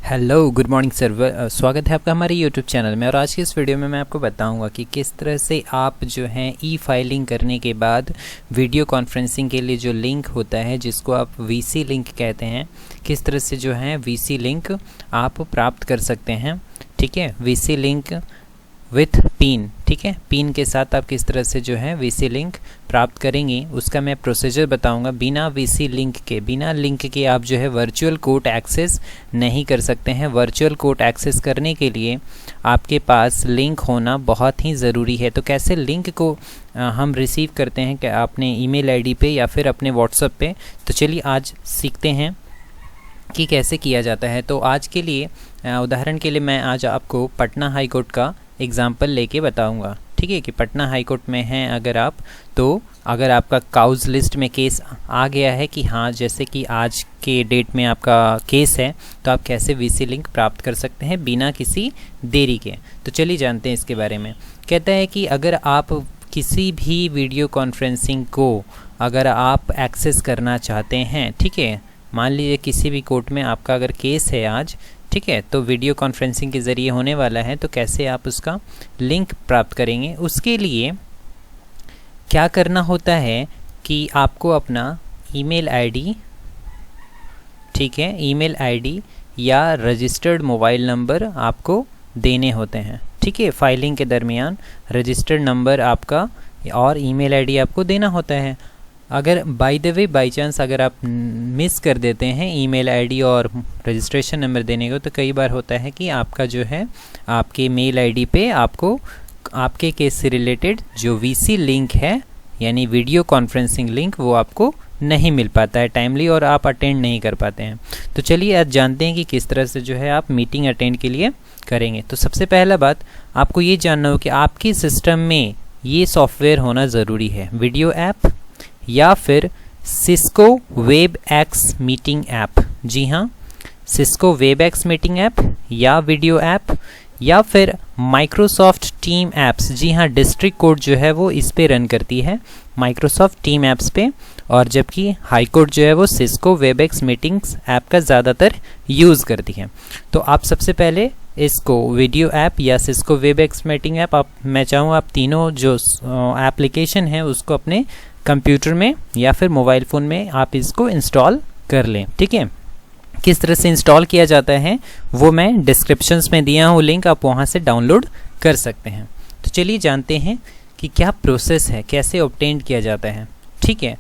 Hello good morning sir, स्वागत है आपका हमारे यूट्यूब चैनल में। और आज की इस वीडियो में मैं आपको बताऊंगा कि किस तरह से आप जो है ई फाइलिंग करने के बाद वीडियो कॉन्फ्रेंसिंग के लिए जो लिंक होता है जिसको आप वीसी लिंक कहते हैं, किस तरह से जो है वीसी लिंक आप प्राप्त कर सकते हैं। ठीक है, वीसी लिंक विथ पिन, ठीक है, पिन के साथ आप किस तरह से जो है वीसी लिंक प्राप्त करेंगे उसका मैं प्रोसीजर बताऊंगा। बिना वीसी लिंक के, बिना लिंक के आप जो है वर्चुअल कोर्ट एक्सेस नहीं कर सकते हैं। वर्चुअल कोर्ट एक्सेस करने के लिए आपके पास लिंक होना बहुत ही ज़रूरी है। तो कैसे लिंक को हम रिसीव करते हैं, कि अपने ईमेल आईडी पे या फिर अपने व्हाट्सएप पे। तो चलिए आज सीखते हैं कि कैसे किया जाता है। तो आज के लिए उदाहरण के लिए मैं आज आपको पटना हाई कोर्ट का एग्ज़ाम्पल लेके बताऊंगा। ठीक है, कि पटना हाई कोर्ट में हैं अगर आप, तो अगर आपका काउज लिस्ट में केस आ गया है कि हाँ, जैसे कि आज के डेट में आपका केस है, तो आप कैसे वीसी लिंक प्राप्त कर सकते हैं बिना किसी देरी के। तो चलिए जानते हैं इसके बारे में। कहता है कि अगर आप किसी भी वीडियो कॉन्फ्रेंसिंग को अगर आप एक्सेस करना चाहते हैं, ठीक है, मान लीजिए किसी भी कोर्ट में आपका अगर केस है आज, ठीक है, तो वीडियो कॉन्फ्रेंसिंग के ज़रिए होने वाला है, तो कैसे आप उसका लिंक प्राप्त करेंगे। उसके लिए क्या करना होता है कि आपको अपना ईमेल आईडी, ठीक है, ईमेल आईडी या रजिस्टर्ड मोबाइल नंबर आपको देने होते हैं। ठीक है, फाइलिंग के दरमियान रजिस्टर्ड नंबर आपका और ईमेल आईडी आपको देना होता है। अगर by the way by chance अगर आप मिस कर देते हैं ईमेल आईडी और रजिस्ट्रेशन नंबर देने को, तो कई बार होता है कि आपका जो है आपके मेल आईडी पे आपको आपके केस से रिलेटेड जो वीसी लिंक है, यानी वीडियो कॉन्फ्रेंसिंग लिंक, वो आपको नहीं मिल पाता है टाइमली और आप अटेंड नहीं कर पाते हैं। तो चलिए आज जानते हैं कि किस तरह से जो है आप मीटिंग अटेंड के लिए करेंगे। तो सबसे पहला बात आपको ये जानना हो कि आपके सिस्टम में ये सॉफ्टवेयर होना ज़रूरी है, वीडियो ऐप या फिर Cisco Webex meeting app. जी हाँ, Cisco Webex meeting app या वीडियो ऐप या फिर माइक्रोसॉफ्ट टीम ऐप्स। जी हाँ, डिस्ट्रिक्ट कोर्ट जो है वो इस पे रन करती है, माइक्रोसॉफ्ट टीम ऐप्स पे, और जबकि हाई कोर्ट जो है वो Cisco web x meetings app का ज़्यादातर यूज़ करती है। तो आप सबसे पहले इसको वीडियो ऐप या Cisco Webex meeting app, मैं चाहूँ आप तीनों जो एप्लीकेशन है उसको अपने कंप्यूटर में या फिर मोबाइल फ़ोन में आप इसको इंस्टॉल कर लें। ठीक है, किस तरह से इंस्टॉल किया जाता है वो मैं डिस्क्रिप्शंस में दिया हूँ लिंक, आप वहाँ से डाउनलोड कर सकते हैं। तो चलिए जानते हैं कि क्या प्रोसेस है, कैसे ऑब्टेन किया जाता है। ठीक है,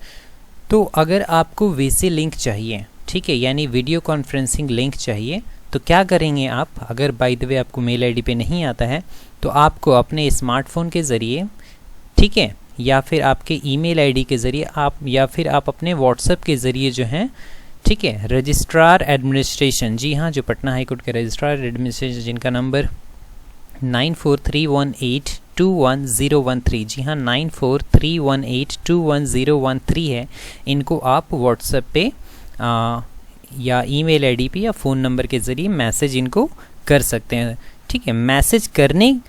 तो अगर आपको वीसी लिंक चाहिए, ठीक है, यानी वीडियो कॉन्फ्रेंसिंग लिंक चाहिए, तो क्या करेंगे आप, अगर बाय द वे आपको मेल आईडी पे नहीं आता है, तो आपको अपने स्मार्टफोन के ज़रिए, ठीक है, या फिर आपके ईमेल आईडी के ज़रिए आप, या फिर आप अपने व्हाट्सएप के ज़रिए जो है, ठीक है, रजिस्ट्रार एडमिनिस्ट्रेशन, जी हाँ, जो पटना हाई कोर्ट के रजिस्ट्रार एडमिनिस्ट्रेशन जिनका नंबर 9431821013, जी हाँ 9431821013 है, इनको आप व्हाट्सएप पे या ईमेल आईडी पे या फ़ोन नंबर के ज़रिए मैसेज इनको कर सकते हैं। ठीक है, मैसेज करने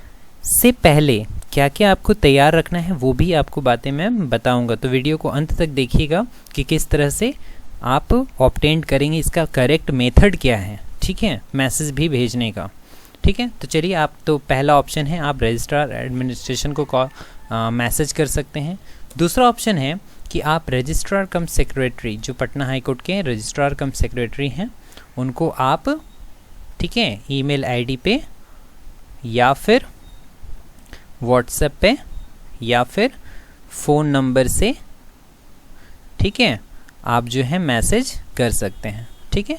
से पहले क्या क्या आपको तैयार रखना है वो भी आपको बातें मैं बताऊंगा। तो वीडियो को अंत तक देखिएगा कि किस तरह से आप ऑब्टेन करेंगे, इसका करेक्ट मेथड क्या है, ठीक है, मैसेज भी भेजने का। ठीक है, तो चलिए आप, तो पहला ऑप्शन है आप रजिस्ट्रार एडमिनिस्ट्रेशन को मैसेज कर सकते हैं। दूसरा ऑप्शन है कि आप रजिस्ट्रार कम सेक्रेटरी, जो पटना हाई कोर्ट के रजिस्ट्रार कम सेक्रेटरी हैं, उनको आप, ठीक है, ईमेल आईडी पे या फिर व्हाट्सएप पे या फिर फ़ोन नंबर से, ठीक है, आप जो है मैसेज कर सकते हैं। ठीक है,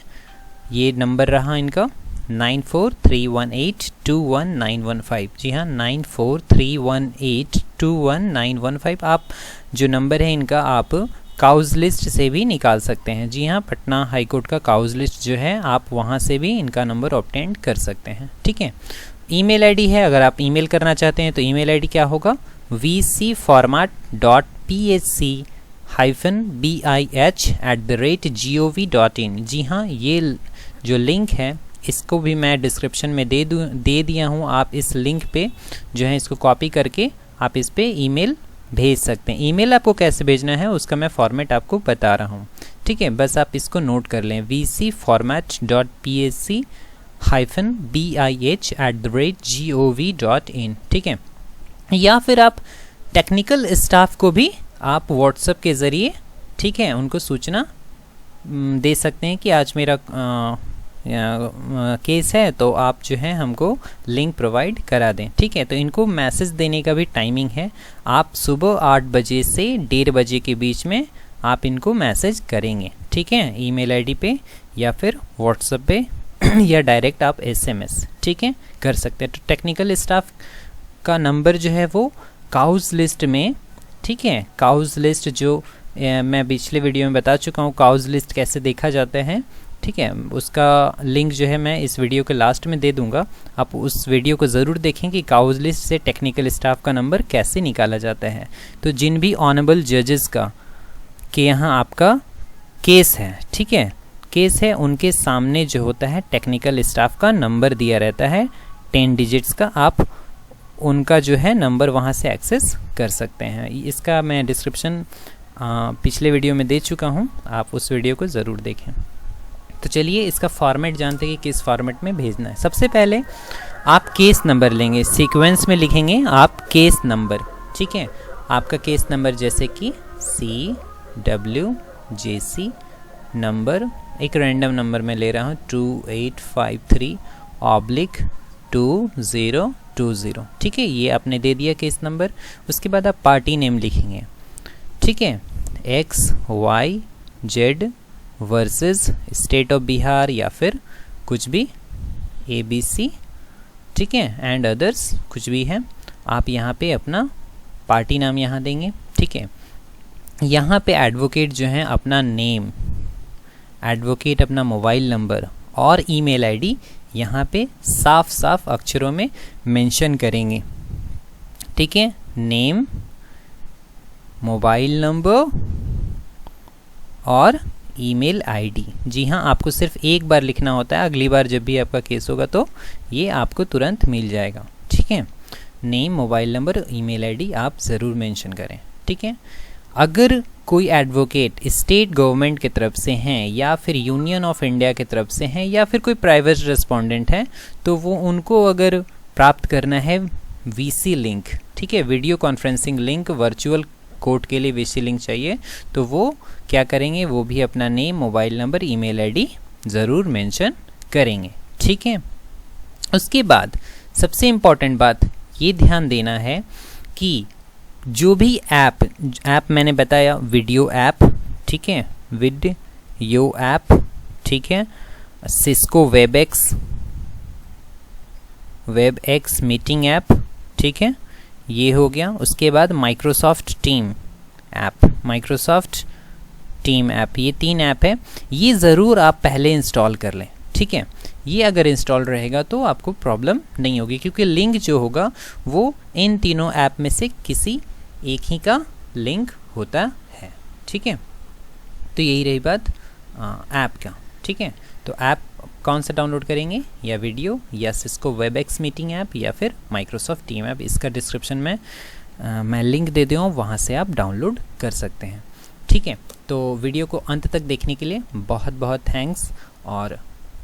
ये नंबर रहा इनका 9431821915। जी हाँ, 9431821915। आप जो नंबर है इनका आप काउज लिस्ट से भी निकाल सकते हैं। जी हाँ, पटना हाई कोर्ट का काउज लिस्ट जो है आप वहाँ से भी इनका नंबर ऑब्टेन कर सकते हैं। ठीक है, ईमेल आईडी है, अगर आप ईमेल करना चाहते हैं तो ईमेल आईडी क्या होगा, vcformat.bih@bih.gov.in। जी हाँ, ये जो लिंक है इसको भी मैं डिस्क्रिप्शन में दे दिया हूँ। आप इस लिंक पे जो है इसको कॉपी करके आप इस पे ईमेल भेज सकते हैं। ईमेल आपको कैसे भेजना है उसका मैं फॉर्मेट आपको बता रहा हूँ। ठीक है, बस आप इसको नोट कर लें, vcformat.bsc bih@gov.in, ठीक है। या फिर आप टेक्निकल स्टाफ को भी आप व्हाट्सएप के ज़रिए, ठीक है, उनको सूचना दे सकते हैं कि आज मेरा केस है, तो आप जो है हमको लिंक प्रोवाइड करा दें, ठीक है। तो इनको मैसेज देने का भी टाइमिंग है, आप सुबह 8 बजे से 1:30 बजे के बीच में आप इनको मैसेज करेंगे, ठीक है, ईमेल आईडी पे या फिर व्हाट्सएप पे या डायरेक्ट आप एसएमएस, ठीक है, कर सकते हैं। तो टेक्निकल स्टाफ का नंबर जो है वो काउज लिस्ट में, ठीक है, काउज लिस्ट जो मैं पिछले वीडियो में बता चुका हूँ काउज लिस्ट कैसे देखा जाता है, ठीक है, उसका लिंक जो है मैं इस वीडियो के लास्ट में दे दूंगा। आप उस वीडियो को ज़रूर देखें कि काउज लिस्ट से टेक्निकल स्टाफ का नंबर कैसे निकाला जाता है। तो जिन भी ऑनरेबल जजेस का कि यहाँ आपका केस है, ठीक है, केस है, उनके सामने जो होता है टेक्निकल स्टाफ का नंबर दिया रहता है 10 डिजिट्स का, आप उनका जो है नंबर वहाँ से एक्सेस कर सकते हैं। इसका मैं डिस्क्रिप्शन पिछले वीडियो में दे चुका हूँ, आप उस वीडियो को ज़रूर देखें। तो चलिए इसका फॉर्मेट जानते हैं कि किस फॉर्मेट में भेजना है। सबसे पहले आप केस नंबर लेंगे, सीक्वेंस में लिखेंगे आप केस नंबर, ठीक है, आपका केस नंबर जैसे कि CWJC नंबर, एक रैंडम नंबर मैं ले रहा हूँ 2853/2020, ठीक है, ये आपने दे दिया केस नंबर। उसके बाद आप पार्टी नेम लिखेंगे, ठीक है, XYZ versus state of Bihar या फिर कुछ भी ABC, ठीक है, एंड अदर्स कुछ भी है, आप यहाँ पे अपना पार्टी नाम यहाँ देंगे, ठीक है। यहाँ पे एडवोकेट जो है अपना नेम, एडवोकेट अपना मोबाइल नंबर और ईमेल आईडी यहाँ पे साफ साफ अक्षरों में मेंशन करेंगे, ठीक है, नेम, मोबाइल नंबर और ईमेल आईडी। जी हाँ, आपको सिर्फ एक बार लिखना होता है, अगली बार जब भी आपका केस होगा तो ये आपको तुरंत मिल जाएगा, ठीक है। Name, mobile number, email ID आप ज़रूर मेंशन करें, ठीक है। अगर कोई एडवोकेट स्टेट गवर्नमेंट की तरफ से हैं या फिर यूनियन ऑफ इंडिया की तरफ से हैं या फिर कोई प्राइवेट रेस्पोंडेंट है, तो वो उनको अगर प्राप्त करना है VC लिंक, ठीक है, video conferencing link, virtual court के लिए VC लिंक चाहिए, तो वो क्या करेंगे, वो भी अपना name, mobile number, email ID ज़रूर मेंशन करेंगे, ठीक है। उसके बाद सबसे इम्पॉर्टेंट बात ये ध्यान देना है कि जो भी ऐप मैंने बताया, वीडियो ऐप, ठीक है, वीडियो ऐप, ठीक है, सिस्को वेबएक्स मीटिंग ऐप, ठीक है, ये हो गया। उसके बाद माइक्रोसॉफ्ट टीम ऐप, ये 3 ऐप है, ये ज़रूर आप पहले इंस्टॉल कर लें, ठीक है। ये अगर इंस्टॉल रहेगा तो आपको प्रॉब्लम नहीं होगी, क्योंकि लिंक जो होगा वो इन तीनों ऐप में से किसी एक ही का लिंक होता है, ठीक है। तो यही रही बात ऐप का, ठीक है। तो ऐप कौन सा डाउनलोड करेंगे, या वीडियो या सिस्को वेबएक्स मीटिंग ऐप या फिर माइक्रोसॉफ्ट टीम ऐप, इसका डिस्क्रिप्शन में मैं लिंक दे दूँ, वहाँ से आप डाउनलोड कर सकते हैं, ठीक है। तो वीडियो को अंत तक देखने के लिए बहुत बहुत थैंक्स, और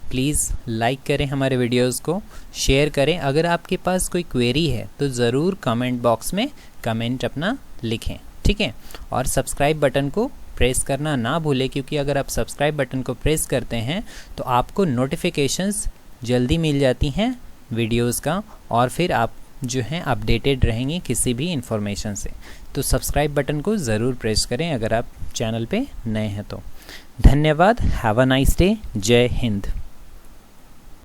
प्लीज़ लाइक करें हमारे वीडियोस को, शेयर करें। अगर आपके पास कोई क्वेरी है तो ज़रूर कमेंट बॉक्स में कमेंट अपना लिखें, ठीक है। और सब्सक्राइब बटन को प्रेस करना ना भूलें, क्योंकि अगर आप सब्सक्राइब बटन को प्रेस करते हैं तो आपको नोटिफिकेशंस जल्दी मिल जाती हैं वीडियोस का, और फिर आप जो हैं अपडेटेड रहेंगे किसी भी इंफॉर्मेशन से। तो सब्सक्राइब बटन को ज़रूर प्रेस करें अगर आप चैनल पे नए हैं तो। धन्यवाद, हैव अ नाइस डे, जय हिंद।